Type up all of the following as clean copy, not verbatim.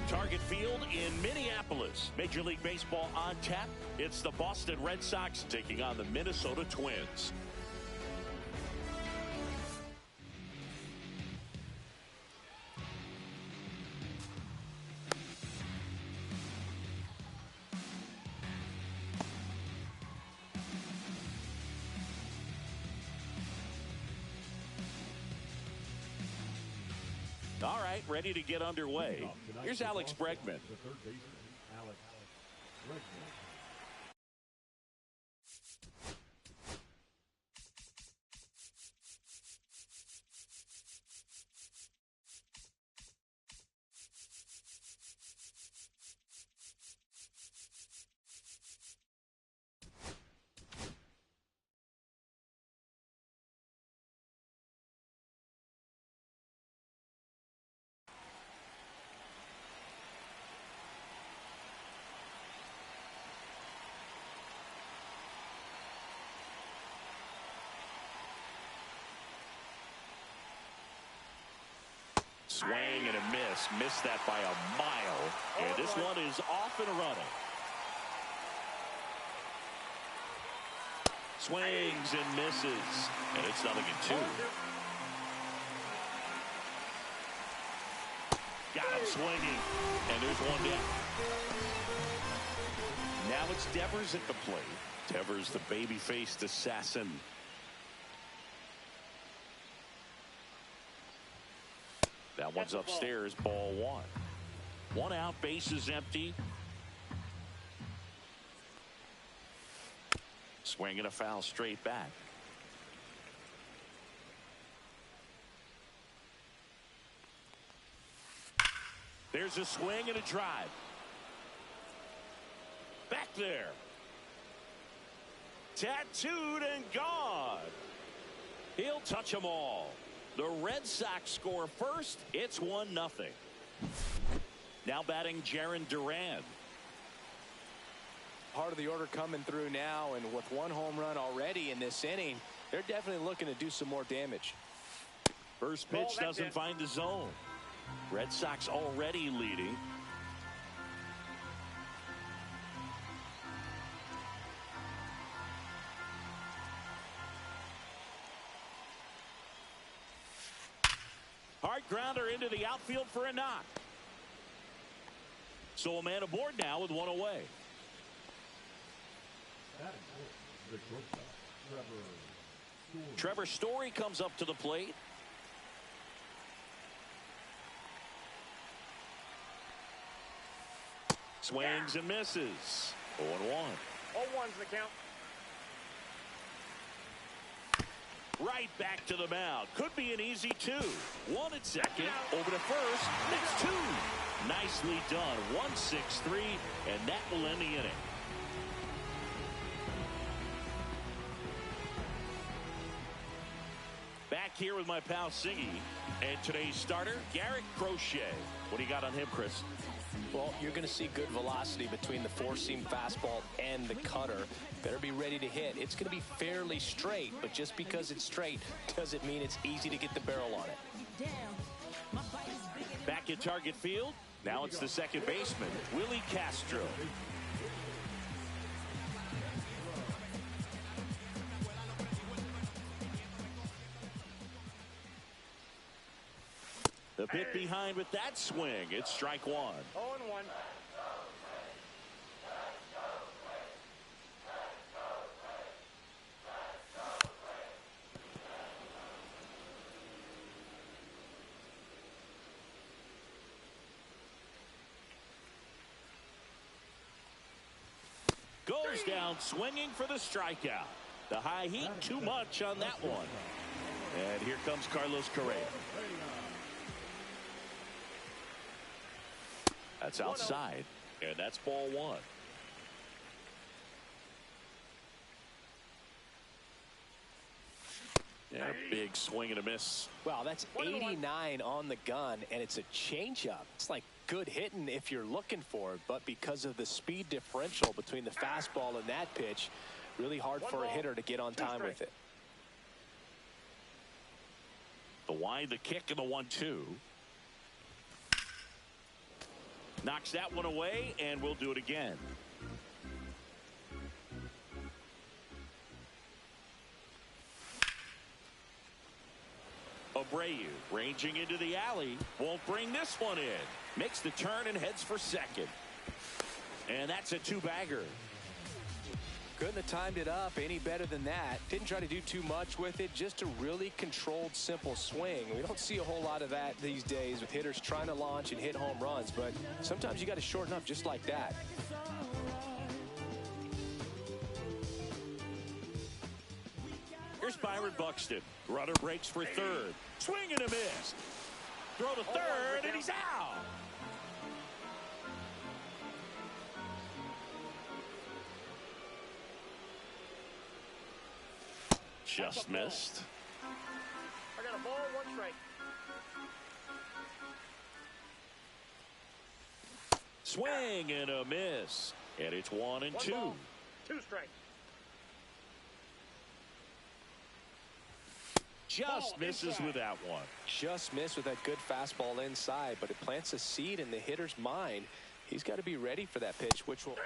Target Field in Minneapolis. Major League Baseball on tap. It's the Boston Red Sox taking on the Minnesota Twins. All right, ready to get underway. Here's Alex Bregman. The third baseman, Alex Bregman. Swing and a miss. Missed that by a mile. And this one is off and running. Swings and misses. And it's 0-2. Got him swinging. And there's one down. Now it's Devers at the plate. Devers, the baby-faced assassin. That one's upstairs, ball one. One out, base is empty. Swing and a foul straight back. There's a swing and a drive. Back there. Tattooed and gone. He'll touch them all. The Red Sox score first. It's 1-0. Now batting Jarren Duran. Part of the order coming through now, and with one home run already in this inning, they're definitely looking to do some more damage. First pitch doesn't find the zone. Red Sox already leading. Hard grounder into the outfield for a knock. So a man aboard now with one away. Trevor Story comes up to the plate. Swings and misses. 0-1. 0-1's the count. Right back to the mound. Could be an easy two. One at second. Over to first. That's two. Nicely done. 1-6-3. And that will end the inning. Back here with my pal Siggy. And today's starter, Garrett Crochet. What do you got on him, Chris? Well, you're going to see good velocity between the four-seam fastball and the cutter. Better be ready to hit. It's going to be fairly straight, but just because it's straight doesn't mean it's easy to get the barrel on it. Back at Target Field, now it's the second baseman, Willie Castro. The bit behind with that swing. It's strike one. 0-1. Goes down swinging for the strikeout. The high heat, too much on that one. And here comes Carlos Correa. That's outside, and that's ball one. Yeah, big swing and a miss. Wow, that's 89 on the gun, and it's a changeup. It's like good hitting if you're looking for it, but because of the speed differential between the fastball and that pitch, really hard for a hitter to get on time with it. The wide, the kick, and the 1-2. Knocks that one away, and we'll do it again. Abreu ranging into the alley. Won't bring this one in. Makes the turn and heads for second. And that's a two-bagger. Couldn't have timed it up any better than that. Didn't try to do too much with it. Just a really controlled, simple swing. We don't see a whole lot of that these days with hitters trying to launch and hit home runs. But sometimes you got to shorten up just like that. Here's Byron Buxton. Runner breaks for third. Swing and a miss. Throw to third, and he's out. Just missed. I got a ball, one strike. Swing and a miss. And it's 1-2. Ball, two strikes. Just misses with that one. Just missed with that good fastball inside, but it plants a seed in the hitter's mind. He's got to be ready for that pitch, which will...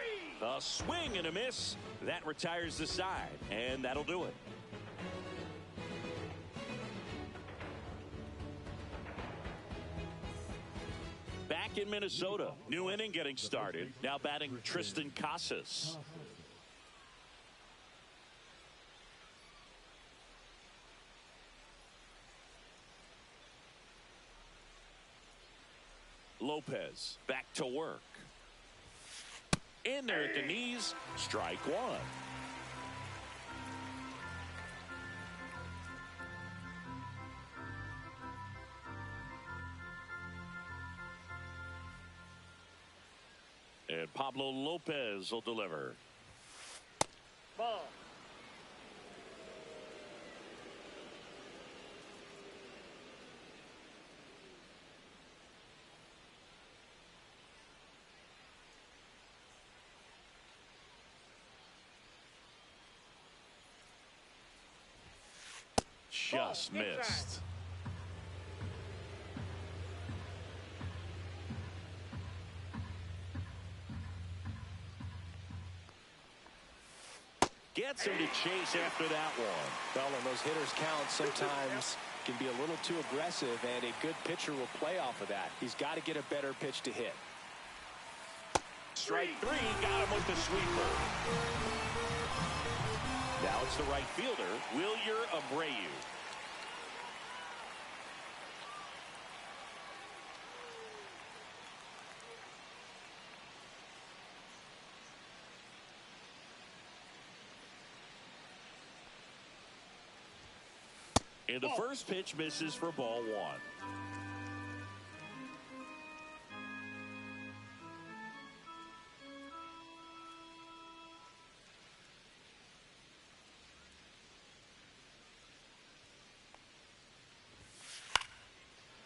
A swing and a miss. That retires the side, and that'll do it. Back in Minnesota, new inning getting started. Now batting Triston Casas. Lopez back to work. In there at the knees, strike one. And Pablo Lopez will deliver. Ball. Just missed. Gets him to chase after that one. Well, and those hitters count sometimes can be a little too aggressive, and a good pitcher will play off of that. He's got to get a better pitch to hit. Strike three, got him with the sweeper. Now it's the right fielder, Wilyer Abreu. And the first pitch misses for ball one.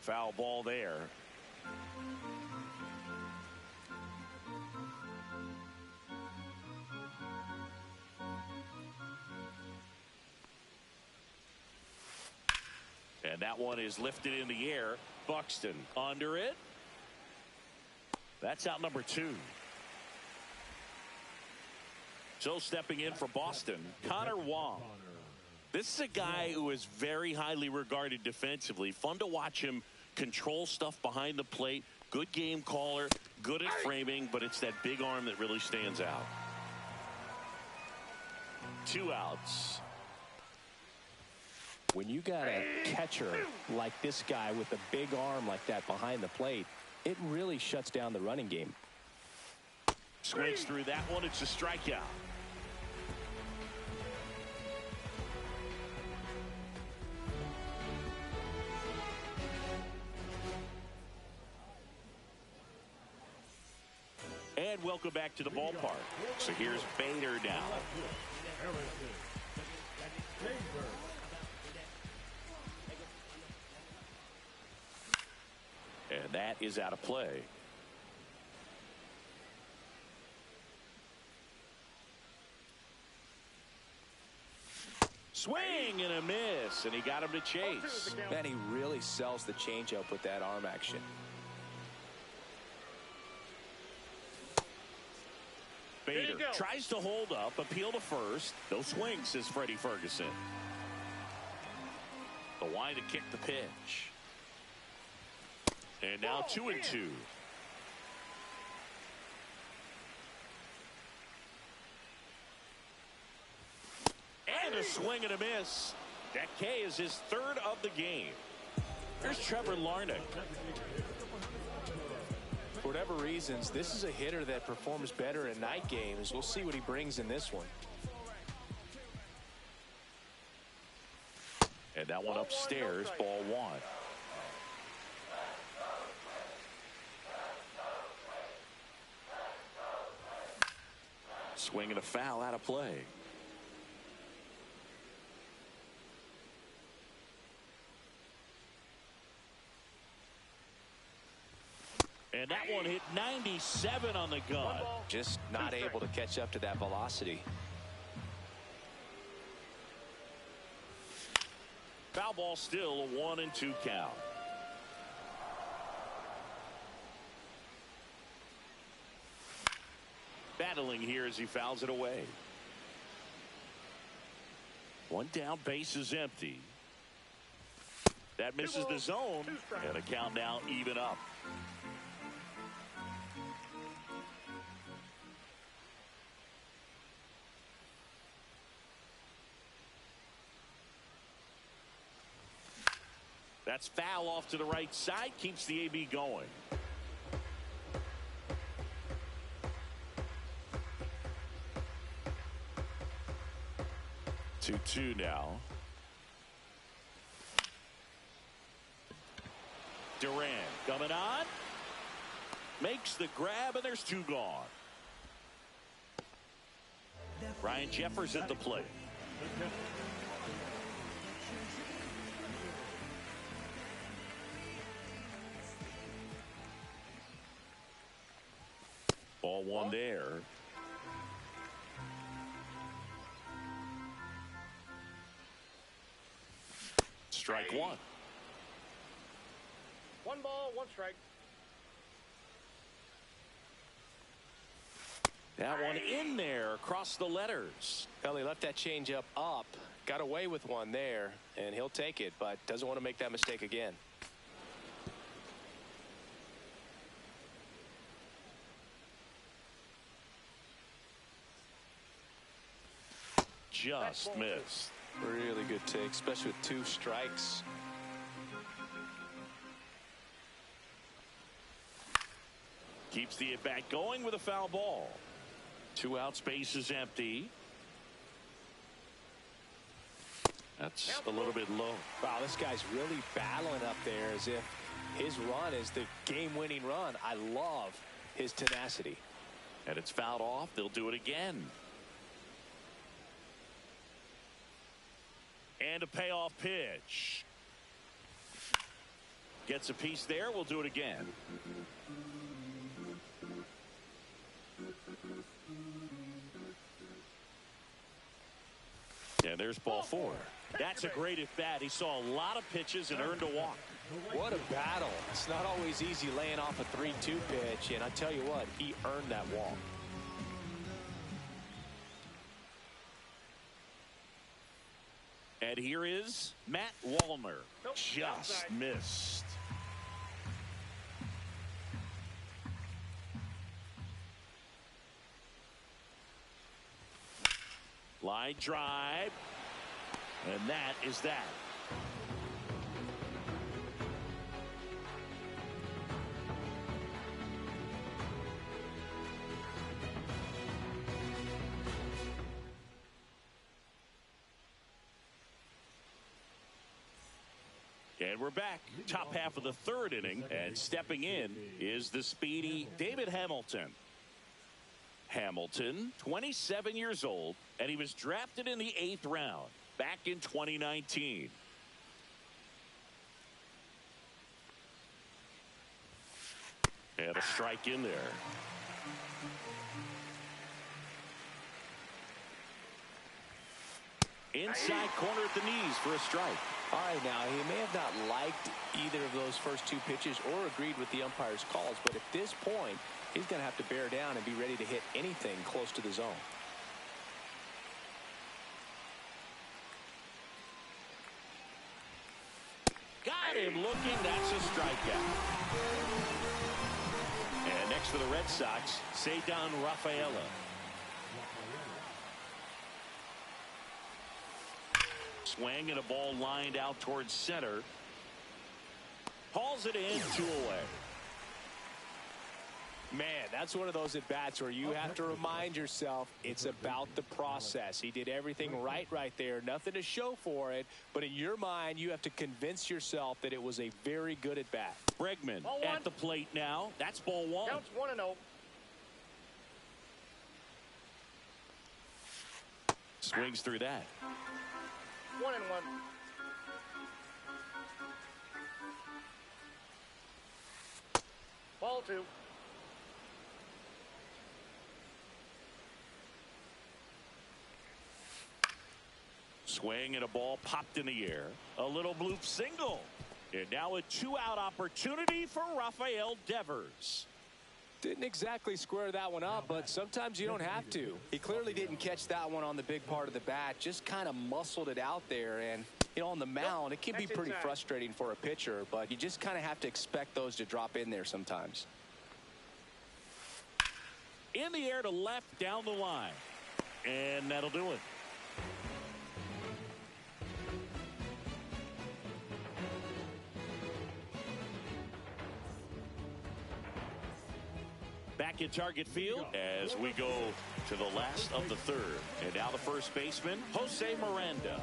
Foul ball there. And that one is lifted in the air. Buxton under it. That's out number two. So stepping in for Boston, Connor Wong. This is a guy who is very highly regarded defensively. Fun to watch him control stuff behind the plate. Good game caller, good at framing, but it's that big arm that really stands out. 2 outs. When you got a catcher like this guy with a big arm like that behind the plate, it really shuts down the running game. Swings through that one. It's a strikeout. And welcome back to the ballpark. So here's Bader now. And that is out of play. Swing and a miss, and he got him to chase. Man, he really sells the changeup with that arm action. Bader tries to hold up, appeal to first. No swing, says Freddie Ferguson. The wide to kick the pitch. And now 2-2. And a swing and a miss. That K is his third of the game. Here's Trevor Larnach. For whatever reasons, this is a hitter that performs better in night games. We'll see what he brings in this one. And that one upstairs, ball one. Swing and a foul out of play. And that one hit 97 on the gun. Just not able to catch up to that velocity. Foul ball still, a 1-2 count. Battling here as he fouls it away. One down, base is empty. That misses the zone, and a count now even up. That's foul off to the right side, keeps the AB going. Two now. Duran coming on. Makes the grab, and there's two gone. Ryan Jeffers at the plate. Ball one there. Strike one. One ball, one strike. That one in there across the letters. Well, he left that changeup up, got away with one there, and he'll take it, but doesn't want to make that mistake again. Just missed. Really good take, especially with two strikes. Keeps the at-bat going with a foul ball. 2 outs, base is empty. That's a little bit low. Wow, this guy's really battling up there as if his run is the game-winning run. I love his tenacity. And it's fouled off. They'll do it again. And a payoff pitch. Gets a piece there. We'll do it again. And there's ball four. That's a great at bat. He saw a lot of pitches and earned a walk. What a battle. It's not always easy laying off a 3-2 pitch, and I tell you what, he earned that walk. And here is Matt Wallner. Just missed. Line drive. And that is that. And we're back. Top half of the third inning. And stepping in is the speedy David Hamilton. Hamilton, 27 years old, and he was drafted in the 8th round back in 2019. And a strike in there. Inside corner at the knees for a strike. All right, now, he may have not liked either of those first two pitches or agreed with the umpire's calls, but at this point, he's going to have to bear down and be ready to hit anything close to the zone. Got him looking. That's a strikeout. And next for the Red Sox, Ceddanne Rafaela. Swing and a ball lined out towards center. Hauls it in, 2 away. Man, that's one of those at-bats where you have to remind yourself it's about the process. He did everything right there. Nothing to show for it. But in your mind, you have to convince yourself that it was a very good at-bat. Bregman at the plate now. That's ball 1. Counts 1-0. Swings through that. 1-1. Ball 2. Swing and a ball popped in the air. A little bloop single. And now a 2-out opportunity for Rafael Devers. Didn't exactly square that one up, but sometimes you don't have to. He clearly didn't catch that one on the big part of the bat, just kind of muscled it out there. And, you know, on the mound, it can be pretty frustrating for a pitcher, but you just kind of have to expect those to drop in there sometimes. In the air to left down the line. And that'll do it. Back in Target Field as we go to the last of the third. And now the first baseman, Jose Miranda.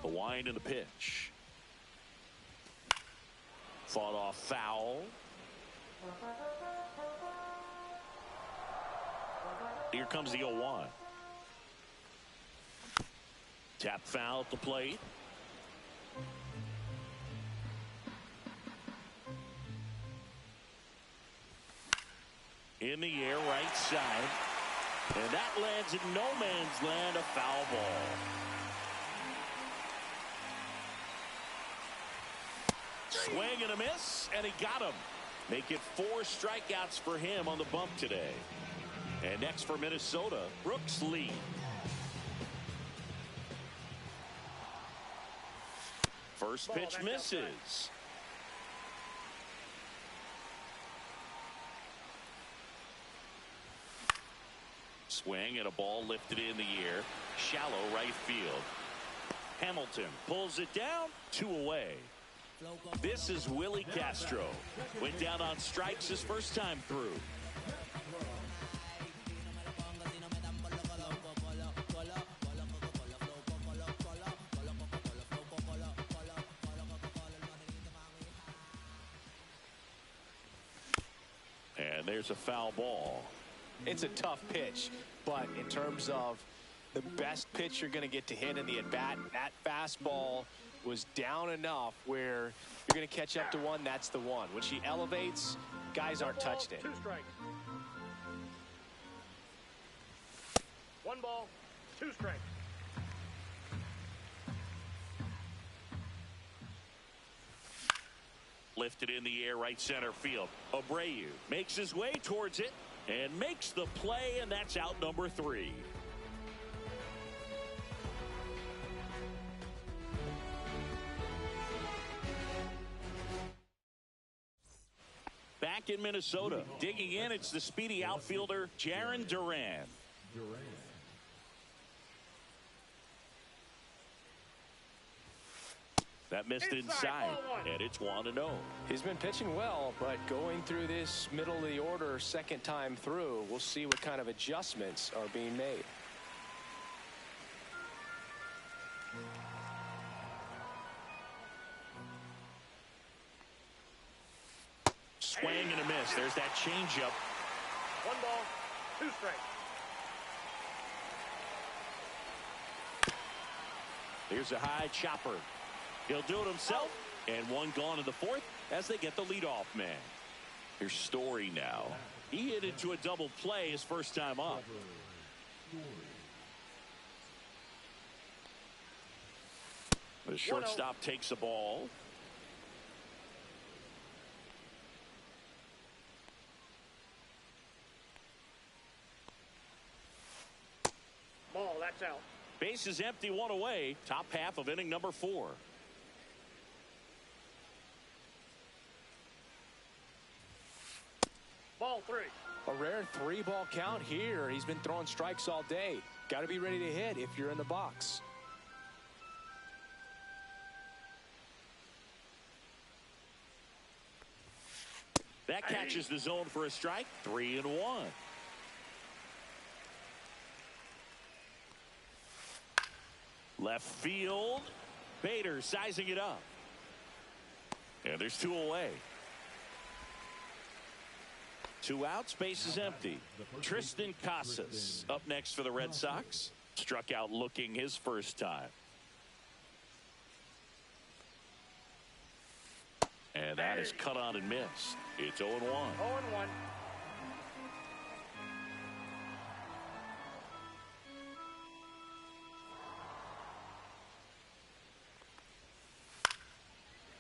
The wind and the pitch. Fought off foul. Here comes the 0-1. Tap foul at the plate. In the air, right side. And that lands in no man's land, a foul ball. Swing and a miss, and he got him. Make it 4 strikeouts for him on the bump today. And next for Minnesota, Brooks Lee. First pitch misses. Swing and a ball lifted in the air. Shallow right field. Hamilton pulls it down, 2 away. This is Willie Castro. Went down on strikes his first time through. And there's a foul ball. It's a tough pitch, but in terms of the best pitch you're going to get to hit in the at-bat, that fastball was down enough where you're going to catch up to one. That's the one. When she elevates, guys aren't touched it. 2 strikes. 1 ball, 2 strikes. Lifted in the air, right center field. Abreu makes his way towards it and makes the play, and that's out number 3. Back in Minnesota, digging in, it's the speedy outfielder, Jarren Duran. That missed inside, and it's 1-0. He's been pitching well, but going through this middle of the order second time through, we'll see what kind of adjustments are being made. Swing and a miss. There's that changeup. 1 ball, 2 strikes. Here's a high chopper. He'll do it himself. And 1 gone in the 4th as they get the leadoff man. Here's Story now. He hit into a double play his first time up. The shortstop takes a ball. Ball, that's out. Base is empty, one away. Top half of inning number 4. Ball 3. A rare 3-ball count here. He's been throwing strikes all day. Got to be ready to hit if you're in the box. That catches the zone for a strike. 3-1. Left field. Bader sizing it up. And there's 2 away. 2 outs, base is empty. Triston Casas up next for the Red Sox. Struck out looking his first time. And that is cut on and missed. It's 0-1. 0-1.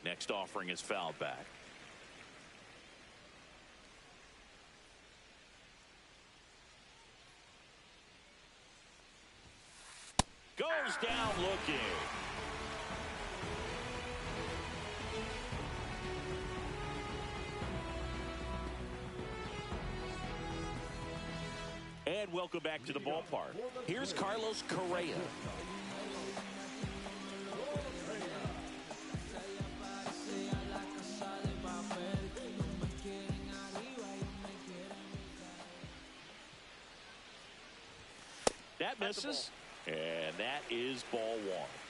Next offering is fouled back. Goes down looking. And welcome back to the ballpark. Here's Carlos Correa. That misses. And that is ball 1.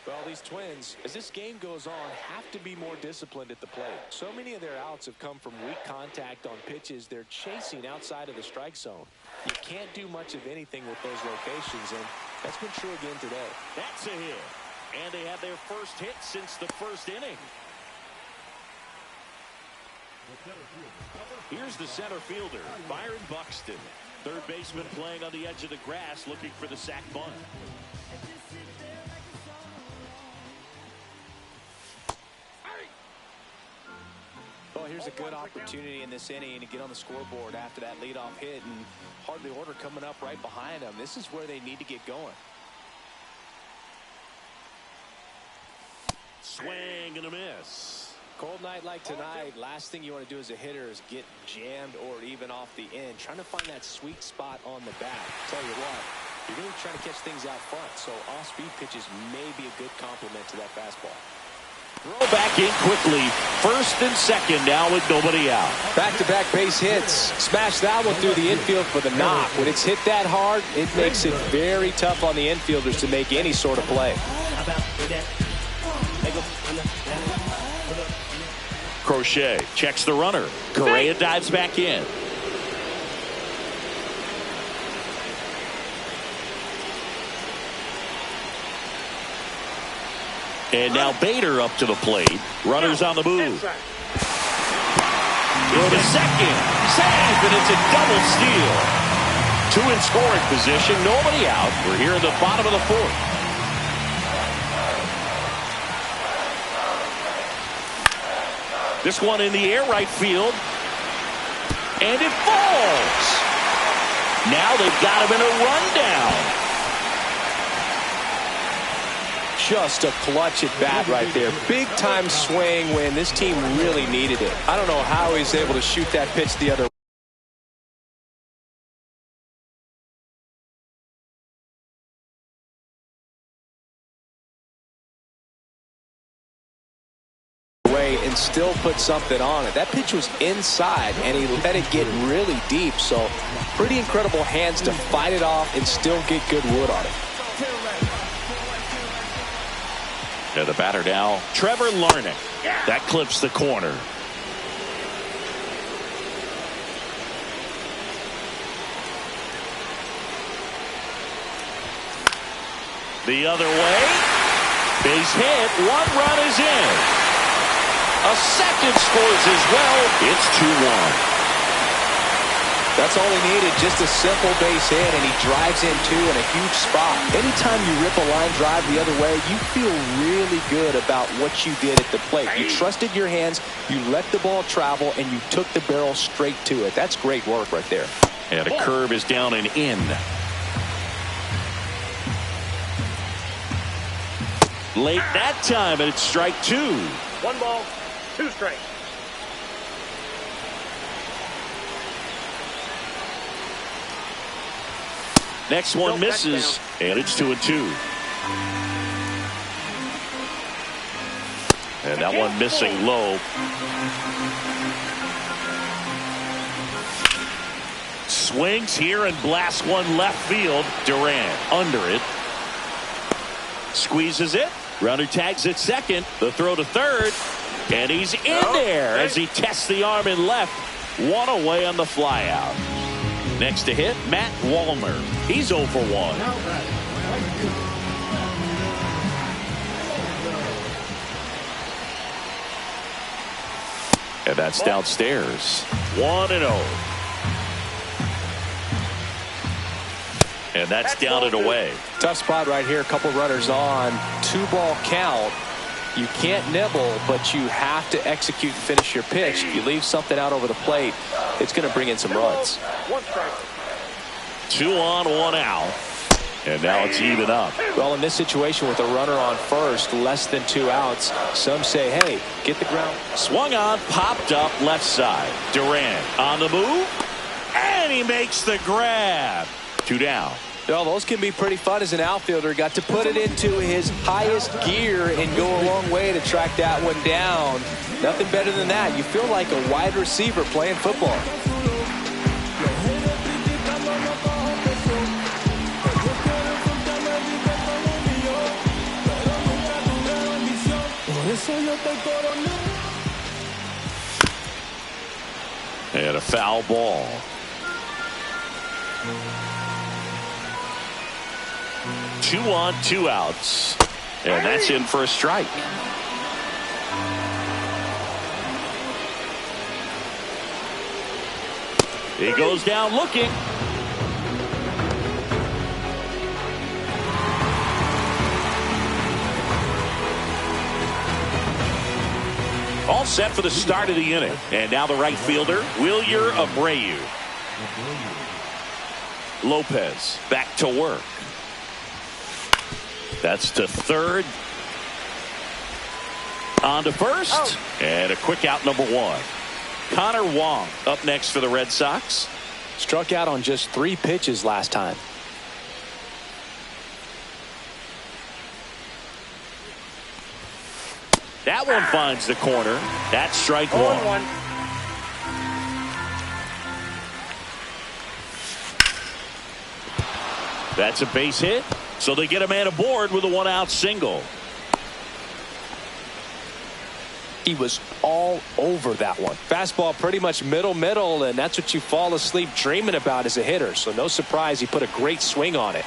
Well, these Twins, as this game goes on, have to be more disciplined at the plate. So many of their outs have come from weak contact on pitches they're chasing outside of the strike zone. You can't do much of anything with those locations, and that's been true again today. That's a hit. And they have their first hit since the first inning. Here's the center fielder, Byron Buxton. Third baseman playing on the edge of the grass looking for the sac bunt. Well, here's a good opportunity in this inning to get on the scoreboard after that leadoff hit, and hardly order coming up right behind them. This is where they need to get going. Swing and a miss. Cold night like tonight, last thing you want to do as a hitter is get jammed or even off the end. Trying to find that sweet spot on the bat. Tell you what, you're really trying to catch things out front, so off-speed pitches may be a good complement to that fastball. Throw back in quickly. First and second now with nobody out. Back-to-back base hits. Smash that one through the infield for the knock. When it's hit that hard, it makes it very tough on the infielders to make any sort of play. Crochet checks the runner. Correa dives back in. And now Bader up to the plate. Runners on the move. Throw to second. Safe, and it's a double steal. 2 in scoring position. Nobody out. We're here in the bottom of the 4th. This one in the air, right field. And it falls. Now they've got him in a rundown. Just a clutch at bat right there. Big time swing when this team really needed it. I don't know how he's able to shoot that pitch the other way and still put something on it. That pitch was inside and he let it get really deep. So pretty incredible hands to fight it off and still get good wood on it. To the batter now, Trevor Larnach. That clips the corner. The other way. Base hit. 1 run is in. A second scores as well. It's 2-1. That's all he needed, just a simple base hit, and he drives in two in a huge spot. Anytime you rip a line drive the other way, you feel really good about what you did at the plate. You trusted your hands, you let the ball travel, and you took the barrel straight to it. That's great work right there. And a curve is down and in. Late that time, and it's strike two. 1 ball, 2 strikes. Next one misses, and it's 2-2. And that one missing low. Swings here and blasts one left field. Duran under it. Squeezes it. Runner tags at second. The throw to third. And he's in there as he tests the arm in left. 1 away on the flyout. Next to hit, Matt Wallner. He's 0 for 1. And that's downstairs. 1-0. And that's down and away. Tough spot right here. A couple runners on. 2-ball count. You can't nibble, but you have to execute and finish your pitch. If you leave something out over the plate, it's going to bring in some runs. 1 strike. 2 on, 1 out. And now it's even up. Well, in this situation with a runner on first, less than 2 outs, some say, hey, get the ground. Swung on, popped up left side. Duran on the move. And he makes the grab. 2 down. Well, those can be pretty fun as an outfielder. Got to put it into his highest gear and go a long way to track that one down. Nothing better than that. You feel like a wide receiver playing football. And a foul ball. Two on, 2 outs. And that's in for a strike. He goes down looking. All set for the start of the inning. And now the right fielder, Wilyer Abreu. Lopez back to work. That's to third. On to first. Oh. And a quick out, number 1. Connor Wong up next for the Red Sox. Struck out on just 3 pitches last time. That one finds the corner. That's strike 1. 0-1. That's a base hit. So they get a man aboard with a 1-out single. He was all over that one. Fastball pretty much middle, and that's what you fall asleep dreaming about as a hitter. So no surprise he put a great swing on it.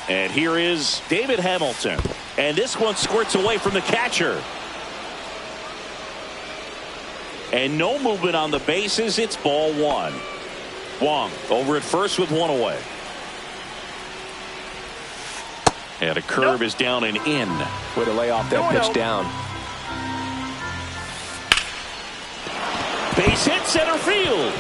And here is David Hamilton. And this one squirts away from the catcher. And no movement on the bases. It's ball 1. Wong over at first with 1 away. And a curve is down and in. Way to lay off that pitch down. Base hit, center field.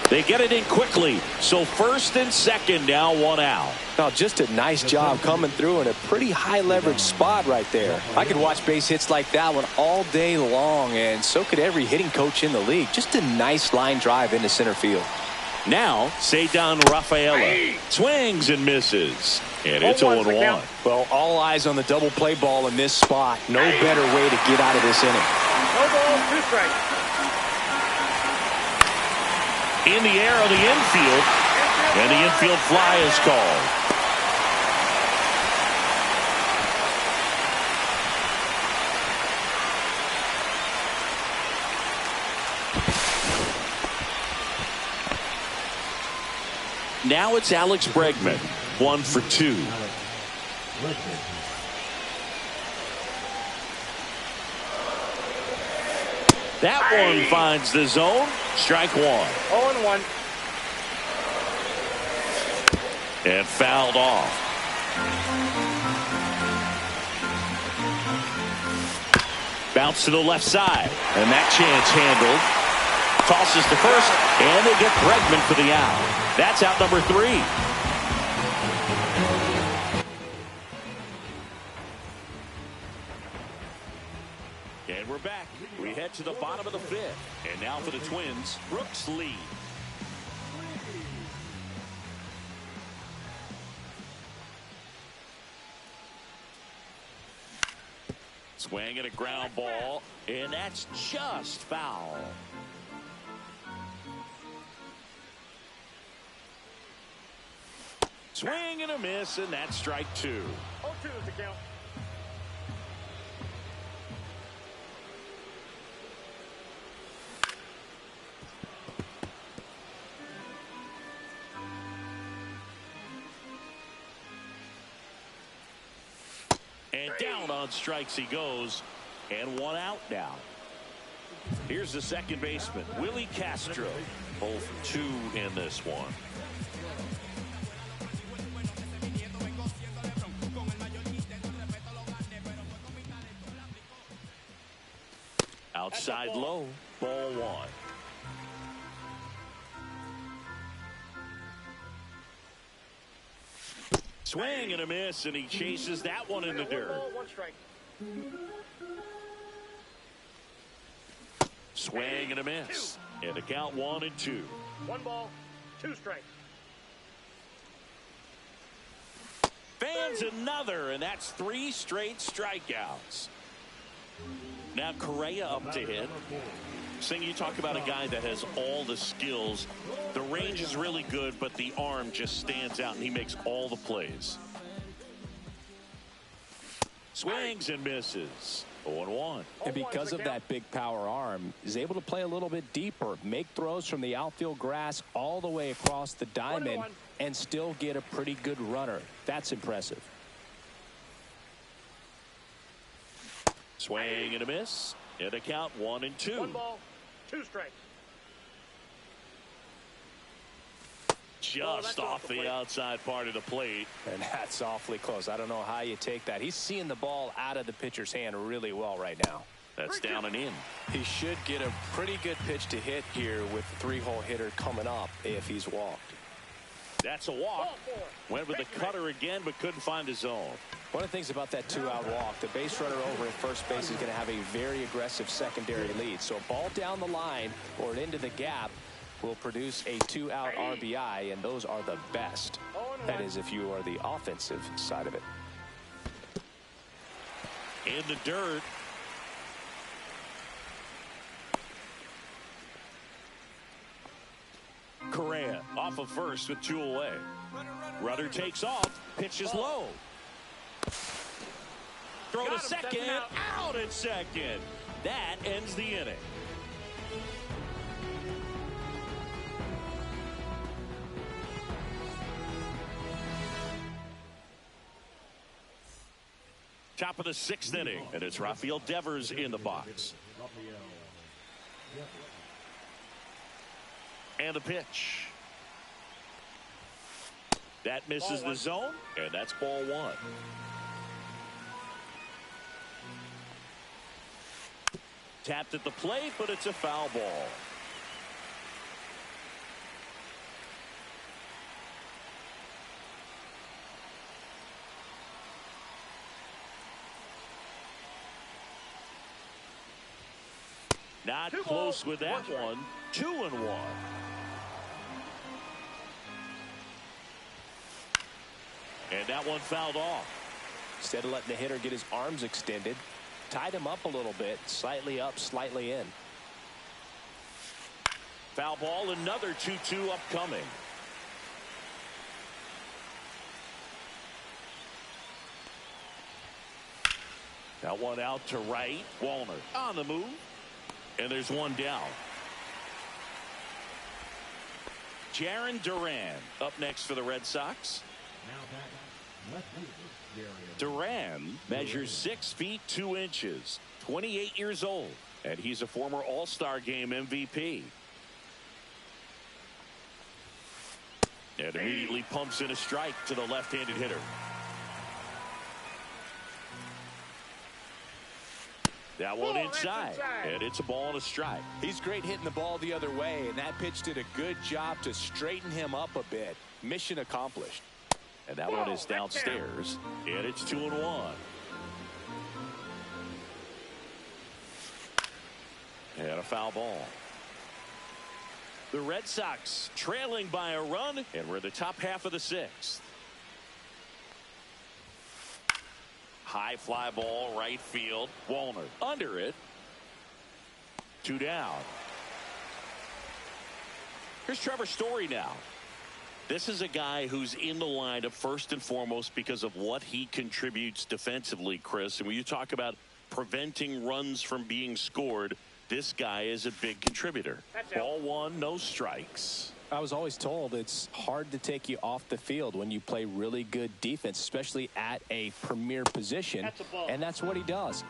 They get it in quickly. So first and second, now 1 out. Now just a nice job coming through in a pretty high leverage spot right there. I could watch base hits like that one all day long, and so could every hitting coach in the league. Just a nice line drive into center field. Now Ceddanne Rafaela swings and misses. And it's 0-1. Well, all eyes on the double play ball in this spot. No better way to get out of this inning. No ball, 2 strikes. In the air of the infield, and the infield fly is called. Now it's Alex Bregman, 1 for 2. That one finds the zone. Strike one. 0-1. And fouled off. Bounce to the left side. And that chance handled. Tosses to first. And they get Bregman for the out. That's out number 3. And we're back. We head to the bottom of the 5th. And now for the Twins, Brooks lead. Swing and a ground ball, and that's just foul. Swing and a miss, and that's strike 2. 0-2 is the count. And down on strikes he goes, and one out now. Here's the second baseman, Willie Castro. Both 2 in this one. Outside low, ball 1. Swing and a miss, and he chases that one in the dirt. 1 ball, 1 strike. Swing and a miss. And the count 1-2. 1 ball, 2 strikes. Fans another, and that's 3 straight strikeouts. Now Correa up to hit. Sing, you talk about a guy that has all the skills. The range is really good, but the arm just stands out, and he makes all the plays. Swings and misses. 0-1. And because of that big power arm, he's able to play a little bit deeper, make throws from the outfield grass all the way across the diamond, and still get a pretty good runner. That's impressive. Swing and a miss. And a count 1-2. 1 ball, 2 strikes. Just off the outside part of the plate. And that's awfully close. I don't know how you take that. He's seeing the ball out of the pitcher's hand really well right now. That's down and in. He should get a pretty good pitch to hit here with the 3-hole hitter coming up if he's walked. That's a walk. Went with the cutter again, but couldn't find his zone. One of the things about that 2-out walk, the base runner over at first base is going to have a very aggressive secondary lead. So a ball down the line or into the gap will produce a 2-out RBI, and those are the best. That is if you are the offensive side of it. In the dirt. Correa off of first with 2 away. Rudder takes off, pitches low. Throw to second, out at second. That ends the inning. Top of the 6th inning, and it's Rafael Devers in the box. And the pitch. That misses the zone, and that's ball 1. Tapped at the plate, but it's a foul ball. Not close with that one. 2-1. And that one fouled off. Instead of letting the hitter get his arms extended, tied him up a little bit, slightly up, slightly in. Foul ball, another 2-2 upcoming. That one out to right. Wallner on the move. And there's one down. Jarren Duran up next for the Red Sox. Duran measures 6 feet 2 inches, 28 years old, And he's a former All-Star Game MVP. And immediately pumps in a strike to the left-handed hitter. That one inside. And it's a ball and a strike. He's great hitting the ball the other way, and that pitch did a good job to straighten him up a bit. Mission accomplished. And that one is downstairs. And it's 2-1. And a foul ball. The Red Sox trailing by a run, and we're in the top half of the sixth. High fly ball, right field. Wallner under it. 2 down. Here's Trevor Story now. This is a guy who's in the lineup first and foremost because of what he contributes defensively, Chris. And when you talk about preventing runs from being scored, this guy is a big contributor. Ball one, no strikes. I was always told it's hard to take you off the field when you play really good defense, especially at a premier position. And that's what he does.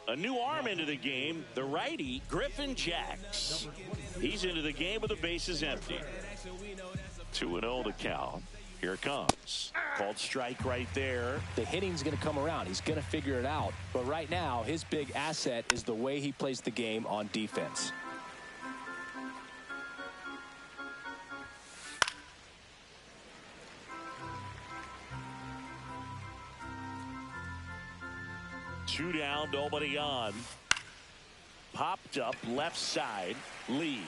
A new arm into the game, the righty, Griffin Jax. He's into the game with the bases empty. 2-0 to count. Here it comes. Called strike right there. The hitting's going to come around. He's going to figure it out. But right now, his big asset is the way he plays the game on defense. Two down, nobody on. Popped up left side. Lee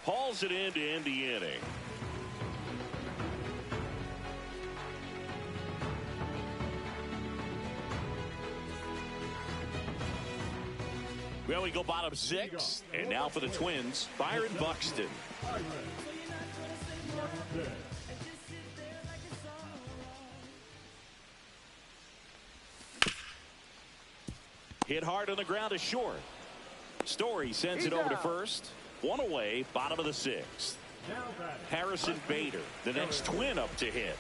hauls it in to end the inning. Well, we go bottom six, and now for the Twins, Byron Buxton. Hit hard on the ground to short. Story sends it over to first. One away, bottom of the sixth. Harrison Bader, the next Twin up to hit.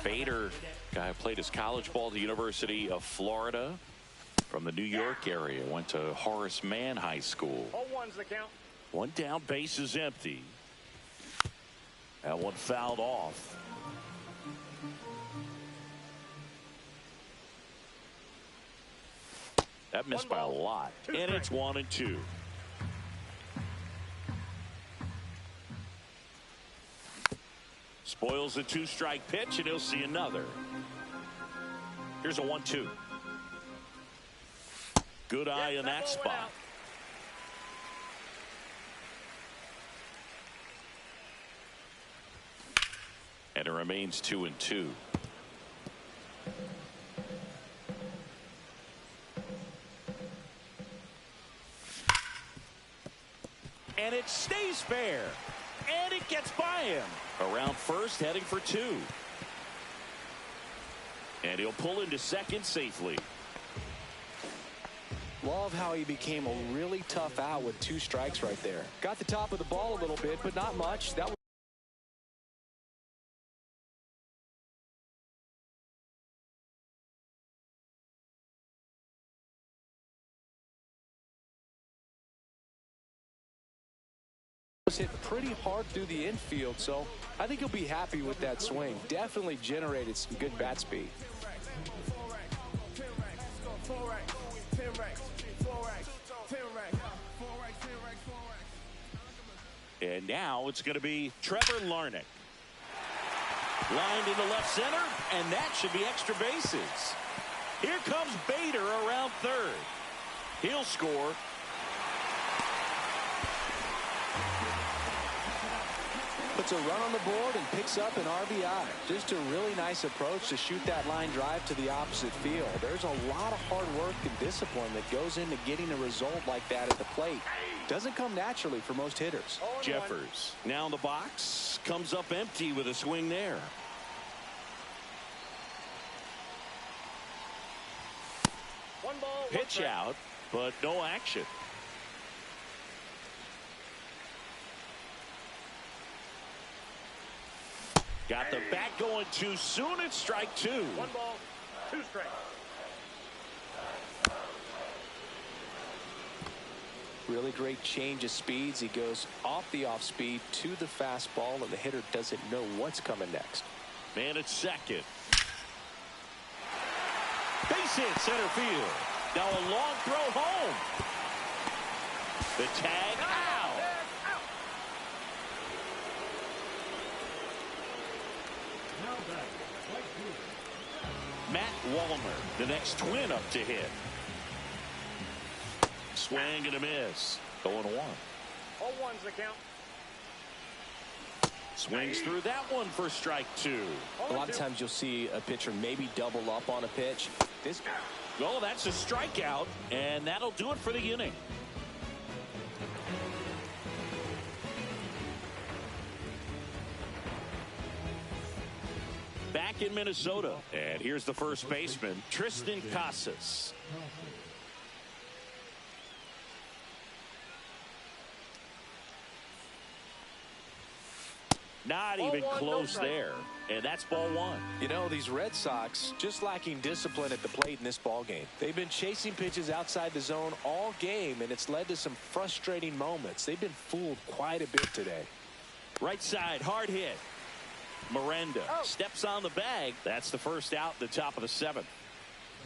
Bader, guy who played his college ball at the University of Florida. From the New York area, went to Horace Mann High School. 0-1's the count. One down, base is empty. That one fouled off. That missed by a lot. And it's 1-2. Spoils the 2-strike pitch, and he'll see another. Here's a 1-2. Good eye in that spot. And it remains 2-2. And it stays fair. And it gets by him. Around first, heading for 2. And he'll pull into second safely. Love how he became a really tough out with 2 strikes right there. Got the top of the ball a little bit, but not much. That was hit pretty hard through the infield, so I think he'll be happy with that swing. Definitely generated some good bat speed. And now it's going to be Trevor Larnach. Lined into left center, and that should be extra bases. Here comes Bader around third. He'll score. Puts a run on the board and picks up an RBI. Just a really nice approach to shoot that line drive to the opposite field. There's a lot of hard work and discipline that goes into getting a result like that at the plate. Doesn't come naturally for most hitters. Jeffers now in the box, comes up empty with a swing there. One ball, Pitch out, but no action. Got the bat going too soon. It's strike two. 1 ball, 2 strikes. Really great change of speeds. He goes off the off speed to the fastball, and the hitter doesn't know what's coming next. Man at second. Base hit center field. Now a long throw home. The tag out. Now back, right fielder. Matt Wallner, the next Twin up to hit. Swing and a miss. 0-1. 0-1's the count. Swings through that one for strike two. A lot of times you'll see a pitcher maybe double up on a pitch. Oh, that's a strikeout, and that'll do it for the inning. Back in Minnesota, and here's the first baseman, Triston Casas. Not even close there, and that's ball one. You know, these Red Sox just lacking discipline at the plate in this ball game. They've been chasing pitches outside the zone all game, and it's led to some frustrating moments. They've been fooled quite a bit today. Right side, hard hit. Miranda steps on the bag. That's the first out, the top of the seventh.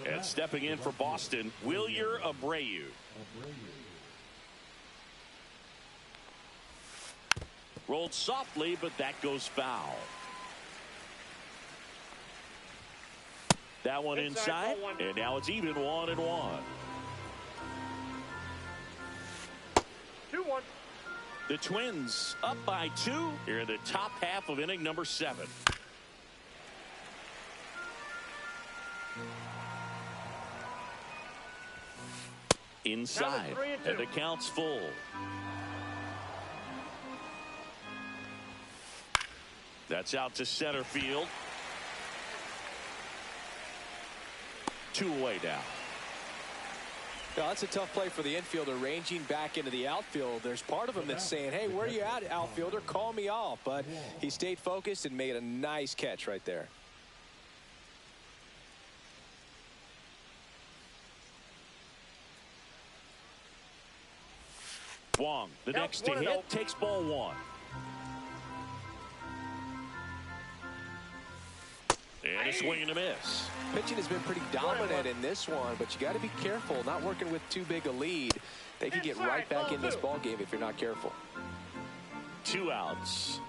And stepping in for Boston, Wilyer Abreu. Rolled softly, but that goes foul. That one inside, and now it's even 1-1. 2-1. The Twins up by 2 here in the top half of inning number 7. Inside, and the count's full. That's out to center field. 2 away now. Now, that's a tough play for the infielder, ranging back into the outfield. There's part of him that's saying, hey, where are you at, outfielder? Call me off. But he stayed focused and made a nice catch right there. Wong, the next to hit, takes ball 1. And a swing and a miss. Pitching has been pretty dominant in this one, but you got to be careful. Not working with too big a lead. They can get right back in this ball game if you're not careful. 2 outs.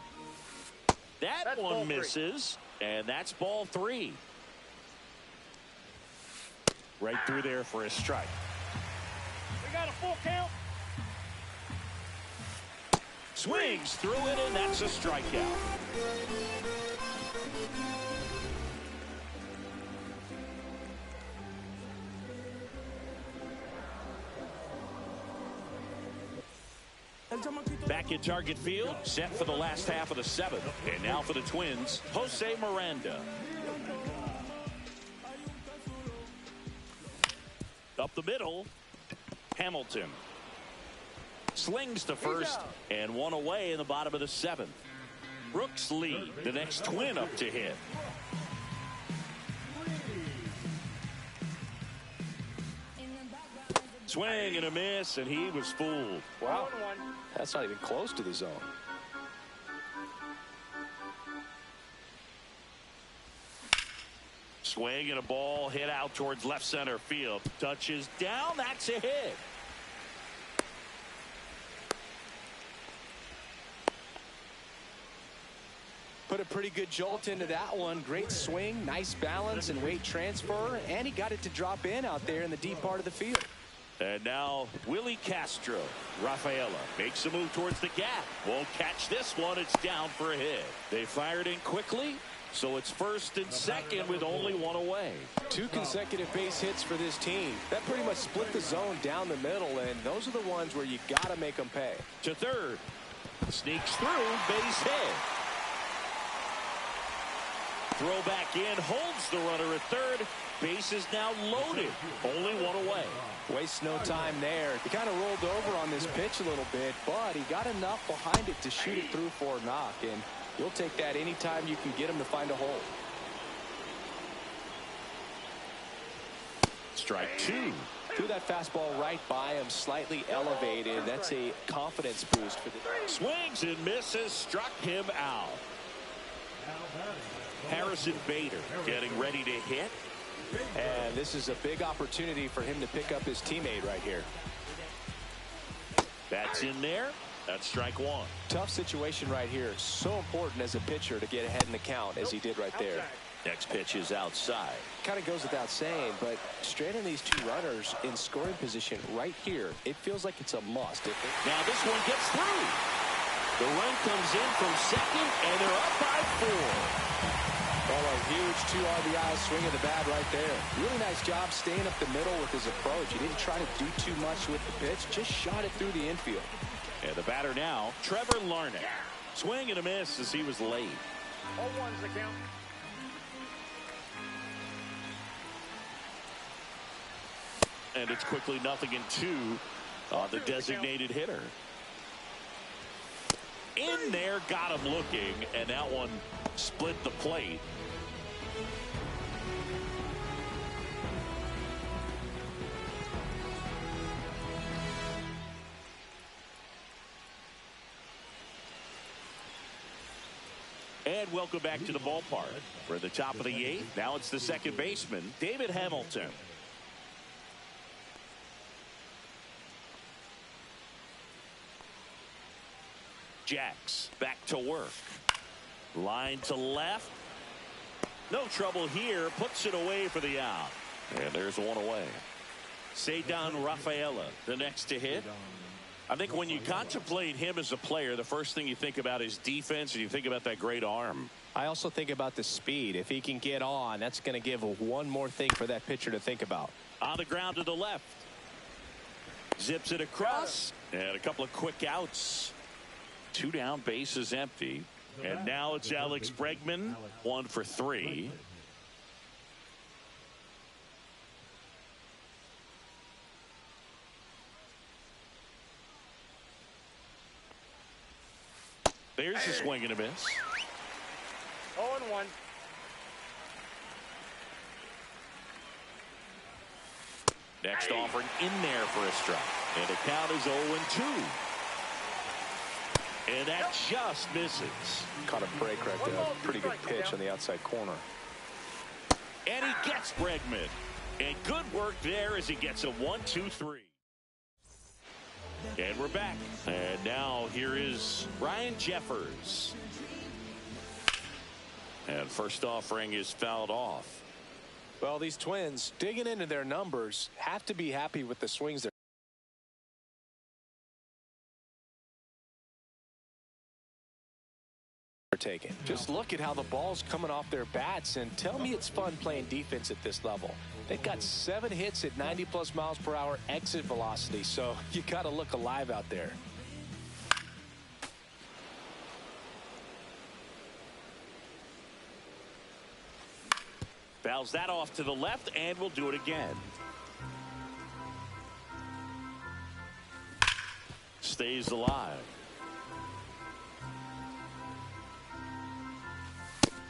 That's one misses, and that's ball 3. Right through there for a strike. We got a full count. Swings through it, and that's a strikeout. Back in Target Field, set for the last half of the 7th. And now for the Twins, Jose Miranda. Up the middle, Hamilton. Slings to first, and 1 away in the bottom of the 7th. Brooks Lee, the next Twin up to hit. Swing and a miss, and he was fooled. Wow, that's not even close to the zone. Swing and a ball hit out towards left center field. Touches down, that's a hit. Put a pretty good jolt into that one. Great swing, nice balance and weight transfer, and he got it to drop in out there in the deep part of the field. And now Willie Castro. Rafaela makes a move towards the gap. Won't catch this one. It's down for a hit. They fired in quickly, so it's first and second with only 1 away. 2 consecutive base hits for this team. That pretty much split the zone down the middle, and those are the ones where you got to make them pay. To third. Sneaks through, base hit. Throw back in, holds the runner at third. Base is now loaded. Only 1 away. Wastes no time there. He kind of rolled over on this pitch a little bit, but he got enough behind it to shoot it through for a knock. And You'll take that anytime you can get him to find a hole. Strike two. Threw that fastball right by him, slightly elevated. That's a confidence boost for the swings and misses, struck him out. Harrison Bader getting ready to hit. And this is a big opportunity for him to pick up his teammate right here. That's in there. That's strike one. Tough situation right here. So important as a pitcher to get ahead in the count as he did right there. Next pitch is outside. Kind of goes without saying, but stranding these two runners in scoring position right here, it feels like it's a must. Now this one gets through. The run comes in from second, and they're up by 4. Well, a huge 2 RBI swing of the bat right there. Really nice job staying up the middle with his approach. He didn't try to do too much with the pitch, just shot it through the infield. And the batter now, Trevor Larnach. Swing and a miss as he was late. 0-1's the count. And it's quickly 0-2 on the designated hitter. In there, got him looking, and that one split the plate. And welcome back to the ballpark. We're at the top of the 8th. Now it's the second baseman, David Hamilton. Jacks back to work. Line to left. No trouble here. Puts it away for the out. And there's one away. Ceddanne Rafaela, the next to hit. I think when you contemplate him as a player, the first thing you think about is defense, and you think about that great arm. I also think about the speed. If he can get on, that's going to give one more thing for that pitcher to think about. On the ground to the left. Zips it across. And a couple of quick outs. 2 down, bases empty. And now it's Alex Bregman, 1 for 3. There's a swing and a miss. 0-1. Next offering in there for a strike. And the count is 0-2. And that just misses. Caught a break right there. Pretty good pitch on the outside corner. And he gets Bregman. And good work there as he gets a 1-2-3. And we're back. And now here is Ryan Jeffers. And first offering is fouled off. Well, these Twins, digging into their numbers, have to be happy with the swings they're taking. Just look at how the ball's coming off their bats, and tell me it's fun playing defense at this level. They've got 7 hits at 90+ miles per hour exit velocity, so you got to look alive out there. Fouls that off to the left, and we'll do it again. Stays alive.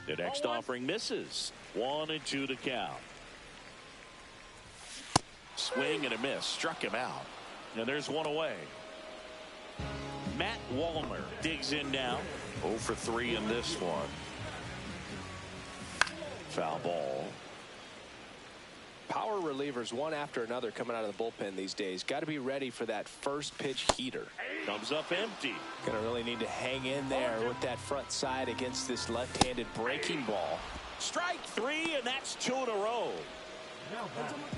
The next offering misses. 1-2 to count. Swing and a miss. Struck him out. And there's one away. Matt Wallner digs in now. 0 for 3 in this one. Foul ball. Power relievers one after another coming out of the bullpen these days. Got to be ready for that first pitch heater. Comes up empty. Gonna really need to hang in there with that front side against this left-handed breaking ball. Strike 3, and that's 2 in a row.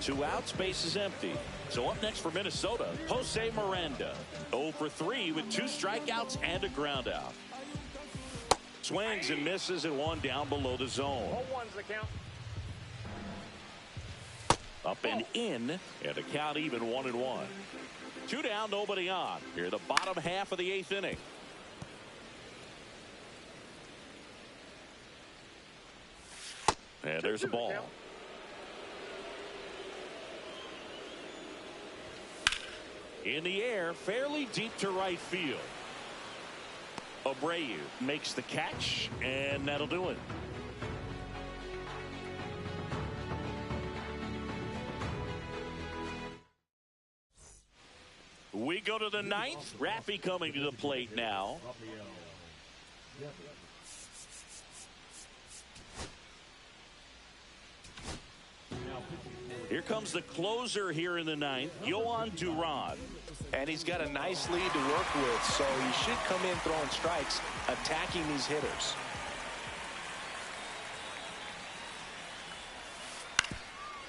2 outs, base is empty. So up next for Minnesota, Jose Miranda. 0 for 3 with 2 strikeouts and a ground out. Swings and misses and 1 down below the zone. 0-1's the count. Up and in, and the count even 1-1. 2 down, nobody on. Here the bottom half of the 8th inning. And there's a ball. In the air, fairly deep to right field. Abreu makes the catch, and that'll do it. We go to the ninth. Raffy coming to the plate now. Here comes the closer here in the ninth, Yohan Duran. And he's got a nice lead to work with, so he should come in throwing strikes, attacking these hitters.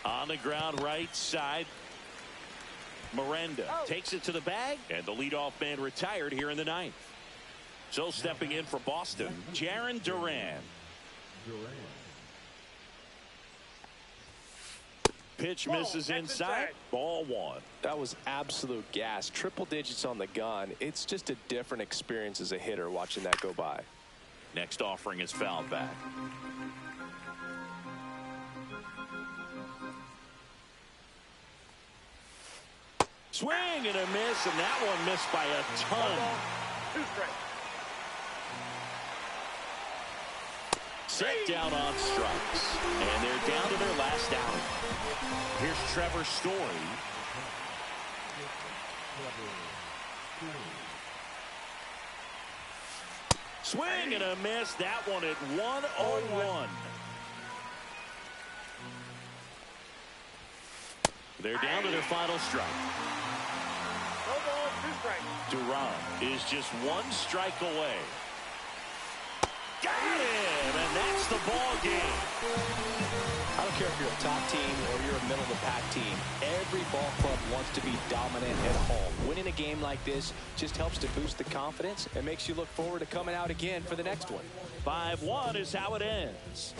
On the ground right side, Miranda takes it to the bag, and the leadoff man retired here in the ninth. So stepping in for Boston, Jarren Duran. Pitch misses inside. Ball one. That was absolute gas. Triple digits on the gun. It's just a different experience as a hitter watching that go by. Next offering is fouled back. Swing and a miss, and that one missed by a ton. 2 strikes. Set down on strikes, and they're down to their last out. Here's Trevor Story. Swing and a miss. That one at 1-0-1. They're down to their final strike. No ball, 2 strikes. Duran is just 1 strike away. Got him, and that's the ball game. I don't care if you're a top team or you're a middle-of-the-pack team. Every ball club wants to be dominant at home. Winning a game like this just helps to boost the confidence and makes you look forward to coming out again for the next one. 5-1 is how it ends.